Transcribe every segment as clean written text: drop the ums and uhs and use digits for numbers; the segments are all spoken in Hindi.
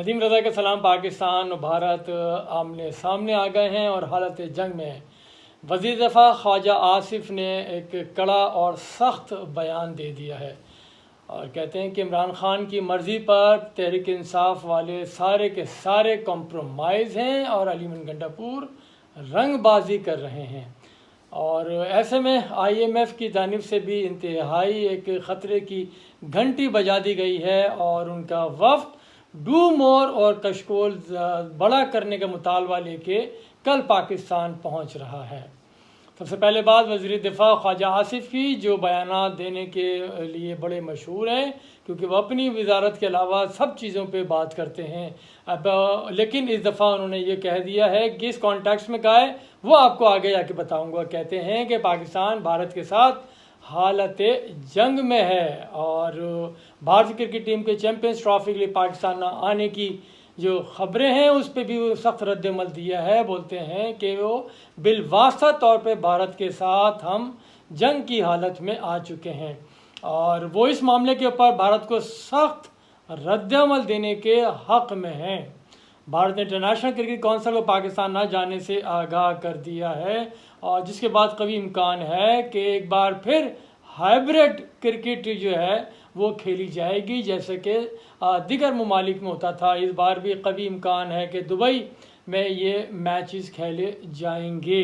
नदीम रज़ा के सलाम। पाकिस्तान और भारत आमने सामने आ गए हैं और हालत जंग में है। वज़ीर दफ़ा ख्वाजा आसिफ ने एक कड़ा और सख्त बयान दे दिया है और कहते हैं कि इमरान ख़ान की मर्ज़ी पर तहरीक इंसाफ वाले सारे के सारे कॉम्प्रोमाइज़ हैं और अलीमन गंडापुर रंगबाजी कर रहे हैं। और ऐसे में IMF की जानिब से भी इंतहाई एक ख़तरे की घंटी बजा दी गई है और उनका वफ़द डू मोर और कशकोल बड़ा करने का मुतालबा लेके कल पाकिस्तान पहुंच रहा है। सबसे पहले बात वज़ीर दिफ़ा ख्वाजा आसिफ की, जो बयानात देने के लिए बड़े मशहूर हैं क्योंकि वह अपनी वजारत के अलावा सब चीज़ों पे बात करते हैं। अब लेकिन इस दफ़ा उन्होंने ये कह दिया है कि इस कॉन्टेक्स्ट में कहा है, वो आपको आगे जाके बताऊंगा। कहते हैं कि पाकिस्तान भारत के साथ हालत जंग में है और भारतीय क्रिकेट टीम के चैंपियंस ट्रॉफी के लिए पाकिस्तान आने की जो ख़बरें हैं उस पर भी वो सख्त रद्दमल दिया है। बोलते हैं कि वो बिलवास्ता तौर पे भारत के साथ हम जंग की हालत में आ चुके हैं और वो इस मामले के ऊपर भारत को सख्त रद्दमल देने के हक़ में हैं। भारत ने इंटरनेशनल क्रिकेट काउंसिल को पाकिस्तान न जाने से आगाह कर दिया है और जिसके बाद कभी इम्कान है कि एक बार फिर हाइब्रिड क्रिकेट जो है वो खेली जाएगी जैसे कि दीगर ममालिक में होता था। इस बार भी कभी इम्कान है कि दुबई में ये मैचेस खेले जाएंगे।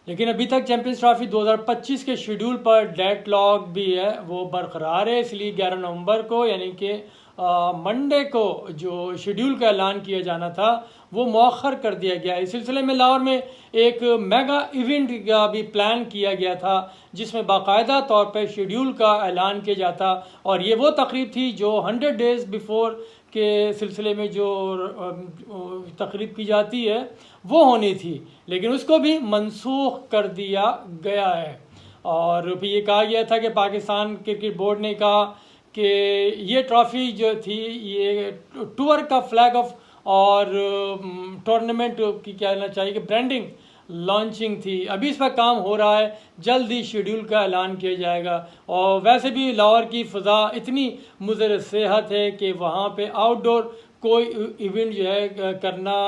लेकिन अभी तक चैंपियंस ट्रॉफी 2025 के शेड्यूल पर डेडलॉक भी है वो बरकरार है, इसलिए 11 नवंबर को यानी कि मंडे को जो शेड्यूल का ऐलान किया जाना था वो मौखर कर दिया गया। इस सिलसिले में लाहौर में एक मेगा इवेंट का भी प्लान किया गया था जिसमें बाकायदा तौर पर शेड्यूल का ऐलान किया जाता और ये वो तकरीब थी जो 100 डेज़ बिफोर के सिलसिले में जो तकरीब की जाती है वो होनी थी, लेकिन उसको भी मनसूख कर दिया गया है। और फिर ये कहा गया था कि पाकिस्तान क्रिकेट बोर्ड ने कहा कि ये ट्रॉफ़ी जो थी ये टूर का फ्लैग ऑफ और टूर्नामेंट की कहना चाहिए कि ब्रांडिंग लॉन्चिंग थी। अभी इस पर काम हो रहा है, जल्द ही शेड्यूल का ऐलान किया जाएगा। और वैसे भी लाहौर की फ़ज़ा इतनी मुज़र सेहत है कि वहाँ पे आउटडोर कोई इवेंट जो है करना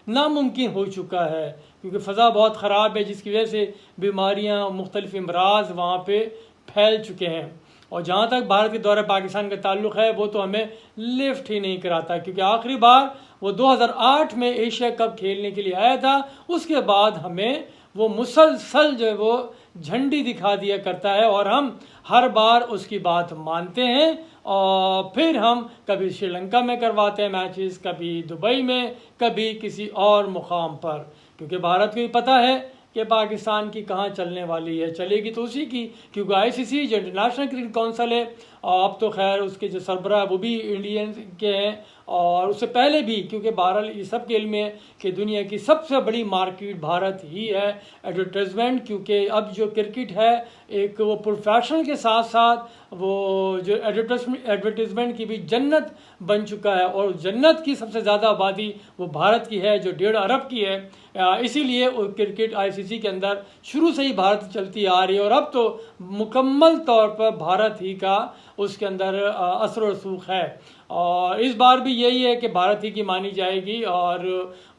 नामुमकिन हो चुका है क्योंकि फ़ज़ा बहुत ख़राब है जिसकी वजह से बीमारियाँ मुख्तलिफ़ अमराज वहाँ पे फैल चुके हैं। और जहाँ तक भारत के दौरे पाकिस्तान का ताल्लुक़ है वो तो हमें लिफ्ट ही नहीं कराता क्योंकि आखिरी बार वो 2008 में एशिया कप खेलने के लिए आया था। उसके बाद हमें वो मुसलसल जो है वो झंडी दिखा दिया करता है और हम हर बार उसकी बात मानते हैं और फिर हम कभी श्रीलंका में करवाते हैं मैचेस, कभी दुबई में, कभी किसी और मुकाम पर, क्योंकि भारत को भी पता है कि पाकिस्तान की कहाँ चलने वाली है। चलेगी तो उसी की, क्योंकि ICC जो इंटरनेशनल क्रिकेट काउंसिल है अब तो खैर उसके जो सरबराह वो भी इंडियन के हैं और उससे पहले भी, क्योंकि बहरहाल ये सब के इल्म है कि दुनिया की सबसे बड़ी मार्केट भारत ही है एडवर्टाइजमेंट, क्योंकि अब जो क्रिकेट है एक वो प्रोफेशनल के साथ साथ वो जो एडवर्टाइजमेंट की भी जन्नत बन चुका है और जन्नत की सबसे ज़्यादा आबादी वो भारत की है जो 1.5 अरब की है। इसीलिए क्रिकेट ICC के अंदर शुरू से ही भारत चलती आ रही है और अब तो मुकम्मल तौर पर भारत ही का उसके अंदर असर व रसूख है। और इस बार भी यही है कि भारत ही की मानी जाएगी और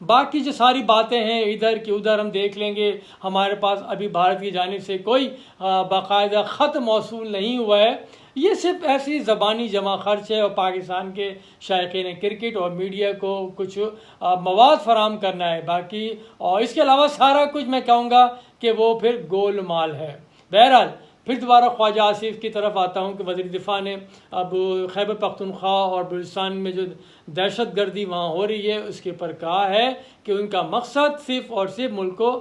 बाकी जो सारी बातें हैं इधर की उधर हम देख लेंगे। हमारे पास अभी भारत की जानिब से कोई बाकायदा ख़त मौसूल नहीं हुआ है, ये सिर्फ ऐसी ज़बानी जमा खर्च है और पाकिस्तान के शायकीन क्रिकेट और मीडिया को कुछ मवाद फराम करना है बाकी, और इसके अलावा सारा कुछ मैं कहूँगा कि वो फिर गोलमाल है। बहरहाल फिर दोबारा ख्वाजा आसिफ की तरफ आता हूँ कि वज़ीर दिफ़ा ने अब खैबर पख्तूनख्वा और बलूचिस्तान में जो दहशत गर्दी वहाँ हो रही है उसके ऊपर कहा है कि उनका मकसद सिर्फ़ और सिर्फ मुल्क को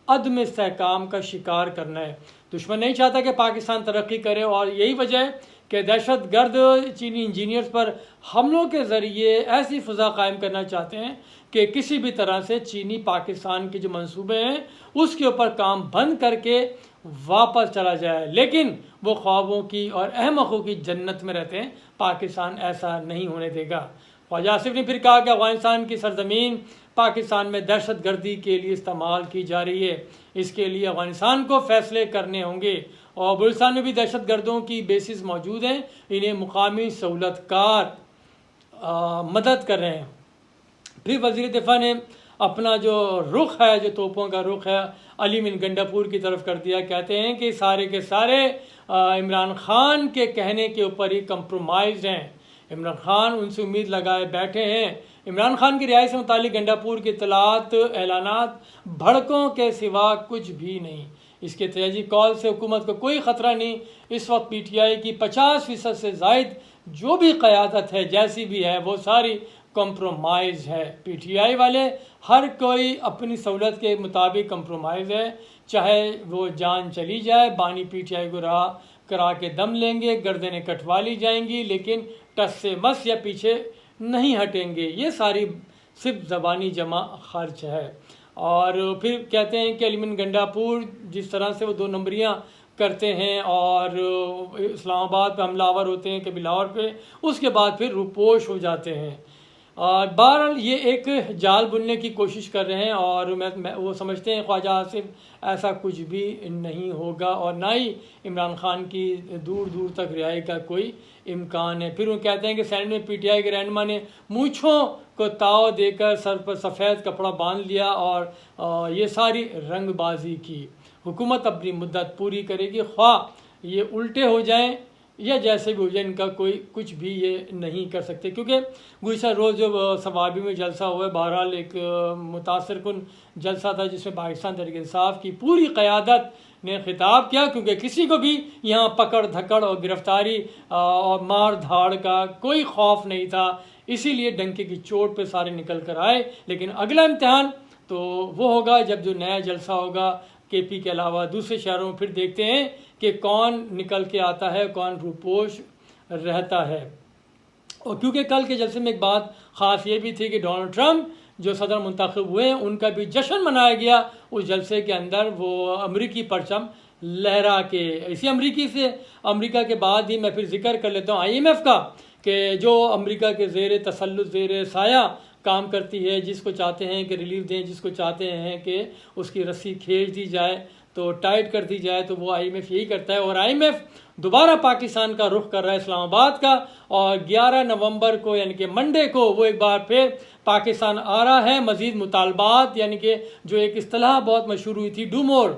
अदम इस्तेहकाम का शिकार करना है। दुश्मन नहीं चाहता कि पाकिस्तान तरक्की करे और यही वजह है कि दहशत गर्द चीनी इंजीनियर्स पर हमलों के ज़रिए ऐसी फ़ज़ा कायम करना चाहते हैं कि किसी भी तरह से चीनी पाकिस्तान के जो मंसूबे हैं उसके ऊपर काम बंद करके वापस चला जाए, लेकिन वो ख्वाबों की और अहमकों की जन्नत में रहते हैं। पाकिस्तान ऐसा नहीं होने देगा। ख्वाजा आसिफ ने फिर कहा कि अफ़गानिस्तान की सरजमीन पाकिस्तान में दहशत गर्दी के लिए इस्तेमाल की जा रही है, इसके लिए अफ़गानिस्तान को फ़ैसले करने होंगे और बलूचिस्तान में भी दहशत गर्दों की बेसिस मौजूद हैं, इन्हें मुकामी सहूलतकार मदद कर रहे हैं। फिर वज़ीर दिफा ने अपना जो रुख है, जो तोपों का रुख है, अली बिन गंडापुर की तरफ कर दिया। कहते हैं कि सारे के सारे इमरान खान के कहने के ऊपर ही कंप्रोमाइज़ हैं। इमरान खान उनसे उम्मीद लगाए बैठे हैं। इमरान खान की रिहाई से मुतालिक गंडापुर की इतलात, ऐलानात भड़कों के सिवा कुछ भी नहीं। इसके तेजी कॉल से हुकूमत को कोई ख़तरा नहीं। इस वक्त PTI की 50% से ज़ायद जो भी क़यादत है, जैसी भी है, वो सारी कंप्रोमाइज़ है। PTI वाले हर कोई अपनी सहूलत के मुताबिक कंप्रोमाइज़ है। चाहे वो जान चली जाए, बानी PTI को रहा करा के दम लेंगे, गर्दनें कटवा ली जाएंगी, लेकिन टस से मस या पीछे नहीं हटेंगे। ये सारी सिर्फ ज़बानी जमा खर्च है। और फिर कहते हैं कि अली बिन गंडापुर जिस तरह से वो 2 नंबरियाँ करते हैं और इस्लामाबाद पे हमलावर होते हैं, कभी लाहौर पे, उसके बाद फिर रुपोश हो जाते हैं। बहरहाल ये एक जाल बुनने की कोशिश कर रहे हैं और मैं वो समझते हैं ख्वाजा आसिफ ऐसा कुछ भी नहीं होगा और ना ही इमरान खान की दूर दूर तक रिहाई का कोई इम्कान है। फिर वो कहते हैं कि सैनिक में PTI के रहनुमा ने मूँछों को ताव देकर सर पर सफ़ेद कपड़ा बांध लिया और ये सारी रंगबाजी की। हुकूमत अपनी मुद्दत पूरी करेगी, ख्वाह ये उल्टे हो जाएं या जैसे भी हो जाए, इनका कोई कुछ भी ये नहीं कर सकते। क्योंकि गुज़श्ता रोज़ जो सवाबी में जलसा हुआ है, बहरहाल एक मुतासर कुन जलसा था जिसमें पाकिस्तान तहरीक इंसाफ की पूरी क़यादत ने खिताब किया, क्योंकि किसी को भी यहाँ पकड़ धकड़ और गिरफ्तारी और मार धाड़ का कोई खौफ नहीं था। इसीलिए डंके की चोट पे सारे निकल कर आए। लेकिन अगला इम्तिहान तो वो होगा जब जो नया जलसा होगा KP के अलावा दूसरे शहरों में। फिर देखते हैं कि कौन निकल के आता है, कौन रूपोश रहता है। और क्योंकि कल के जलसे में एक बात ख़ास ये भी थी कि डोनाल्ड ट्रंप जो सदर मुंतखब हुए, उनका भी जश्न मनाया गया उस जलसे के अंदर, वो अमरीकी परचम लहरा के। इसी अमरीका के बाद ही मैं फिर जिक्र कर लेता हूँ IMF का, कि जो अमरीका के ज़ेर तसल्लुत, ज़ेर साया काम करती है, जिसको चाहते हैं कि रिलीफ दें, जिसको चाहते हैं कि उसकी रस्सी खींच दी जाए, तो टाइट कर दी जाए, तो वो IMF यही करता है। और IMF दोबारा पाकिस्तान का रुख कर रहा है, इस्लामाबाद का, और 11 नवंबर को यानी कि मंडे को वो एक बार फिर पाकिस्तान आ रहा है। मज़ीद मुतालबात यानी कि जो एक इस्तिलाह बहुत मशहूर हुई थी, डू मोर,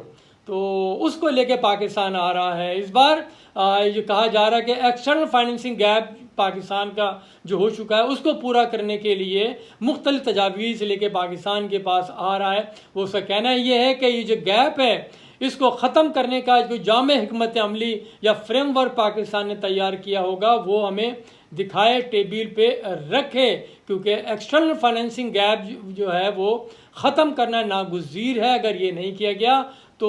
तो उसको लेके पाकिस्तान आ रहा है। इस बार ये कहा जा रहा है कि एक्सटर्नल फाइनेंसिंग गैप पाकिस्तान का जो हो चुका है उसको पूरा करने के लिए मुख्तलिफ तजावीज़ लेके पाकिस्तान के पास आ रहा है। वो उसका कहना ये है कि ये जो गैप है इसको ख़त्म करने का जो जामे हिकमत अमली या फ्रेमवर्क पाकिस्तान ने तैयार किया होगा वो हमें दिखाए, टेबल पे रखे, क्योंकि एक्सटर्नल फाइनेंसिंग गैप जो है वो ख़त्म करना नागुज़ीर है। अगर ये नहीं किया गया तो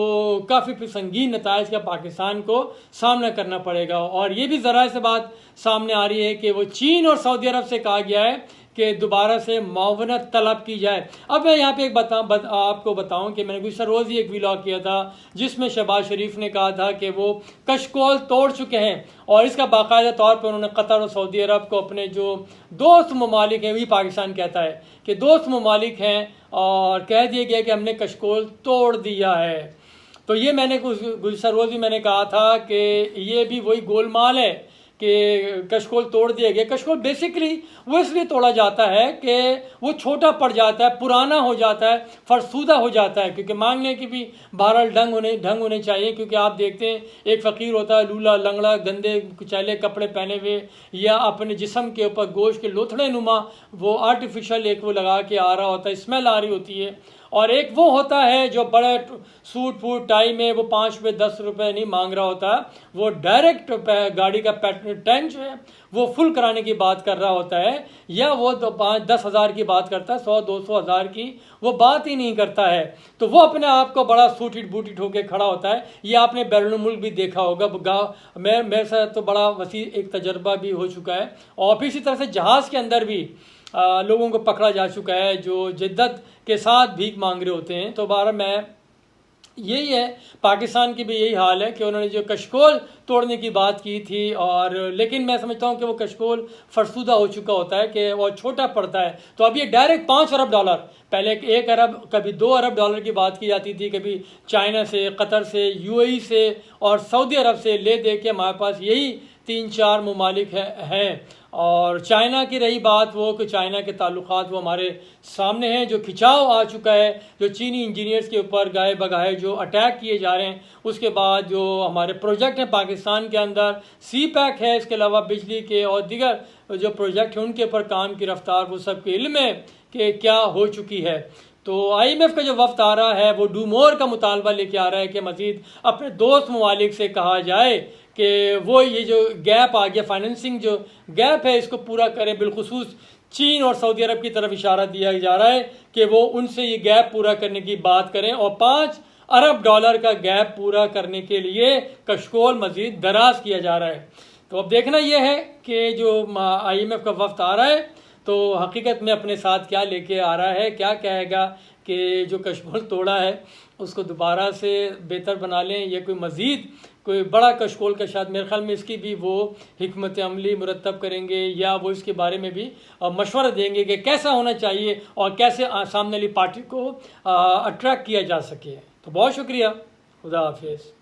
काफ़ी फिर संगीन नताइज का पाकिस्तान को सामना करना पड़ेगा। और ये भी ज़रा से बात सामने आ रही है कि वो चीन और सऊदी अरब से कहा गया है कि दोबारा से मुआवनत तलब की जाए। अब मैं यहाँ पे एक आपको बताऊं कि मैंने गुज़श्ता रोज़ ही एक व्लॉग किया था जिसमें शहबाज शरीफ ने कहा था कि वो कशकोल तोड़ चुके हैं, और इसका बाकायदा तौर पर उन्होंने कतर और सऊदी अरब को अपने जो दोस्त ममालिक हैं, वही पाकिस्तान कहता है कि दोस्त ममालिक हैं, और कह दिया गया कि हमने कशकोल तोड़ दिया है। तो ये मैंने गुज़श्ता रोज़ ही मैंने कहा था कि ये भी वही गोलमाल है कि कशकोल तोड़ दिया गया। कशकोल बेसिकली वो इसलिए तोड़ा जाता है कि वो छोटा पड़ जाता है, पुराना हो जाता है, फरसूदा हो जाता है, क्योंकि मांगने की भी बहरहाल ढंग होने चाहिए। क्योंकि आप देखते हैं एक फ़कीर होता है लूला लंगड़ा, गंदे कुचैले कपड़े पहने हुए, या अपने जिस्म के ऊपर गोश्त के लोथड़े नुमा वो आर्टिफिशियल एक वो लगा के आ रहा होता है, स्मेल आ रही होती है। और एक वो होता है जो बड़े सूट फूट टाई में वो 5 रुपये 10 रुपये नहीं मांग रहा होता, वो डायरेक्ट गाड़ी का टैंक जो है वो फुल कराने की बात कर रहा होता है, या वो 5-10 हज़ार की बात करता है, 100-200 हज़ार की वो बात ही नहीं करता है। तो वो अपने आप को बड़ा सूटिट बूटिट होकर खड़ा होता है। ये आपने बैरुल मुल्क भी देखा होगा, मेरे साथ तो बड़ा वसी एक तजर्बा भी हो चुका है। और फिर इसी तरह से जहाज़ के अंदर भी लोगों को पकड़ा जा चुका है जो जिद्दत के साथ भीख मांग रहे होते हैं। तो बारह मैं यही है, पाकिस्तान की भी यही हाल है कि उन्होंने जो कशकोल तोड़ने की बात की थी, और लेकिन मैं समझता हूँ कि वो कशकोल फरसूदा हो चुका होता है कि वो छोटा पड़ता है। तो अब ये डायरेक्ट $5 अरब, पहले 1 अरब कभी $2 अरब की बात की जाती थी, कभी चाइना से, कतर से, UAE से और सऊदी अरब से ले दे के हमारे पास यही 3-4 ममालिक हैं। और चाइना की रही बात वो कि चाइना के ताल्लुकात वो हमारे सामने हैं, जो खिंचाव आ चुका है, जो चीनी इंजीनियर्स के ऊपर गाए बगाए जो अटैक किए जा रहे हैं, उसके बाद जो हमारे प्रोजेक्ट हैं पाकिस्तान के अंदर, सी पैक है, इसके अलावा बिजली के और दीगर जो प्रोजेक्ट हैं उनके ऊपर काम की रफ्तार वो सबके इल्म है कि क्या हो चुकी है। तो IMF का जो वफ्द आ रहा है वो डू मोर का मुतालबा लेके आ रहा है कि मज़ीद अपने दोस्त ममालिक से कहा जाए कि वो ये जो गैप आ गया, फाइनेंसिंग जो गैप है, इसको पूरा करें। बिलखुसूस चीन और सऊदी अरब की तरफ इशारा दिया जा रहा है कि वो उनसे ये गैप पूरा करने की बात करें और $5 अरब का गैप पूरा करने के लिए कशकोल मज़ीद दराज किया जा रहा है। तो अब देखना यह है कि जो IMF का वफ्द आ रहा है तो हकीकत में अपने साथ क्या लेके आ रहा है, क्या कहेगा कि जो कशकोल तोड़ा है उसको दोबारा से बेहतर बना लें, या कोई मज़ीद कोई बड़ा कशकोल का शायद मेरे ख्याल में इसकी भी वो हिकमत अमली मुरतब करेंगे, या वो इसके बारे में भी मशवरा देंगे कि कैसा होना चाहिए और कैसे सामने वाली पार्टी को अट्रैक्ट किया जा सके। तो बहुत शुक्रिया, खुदा हाफिज़।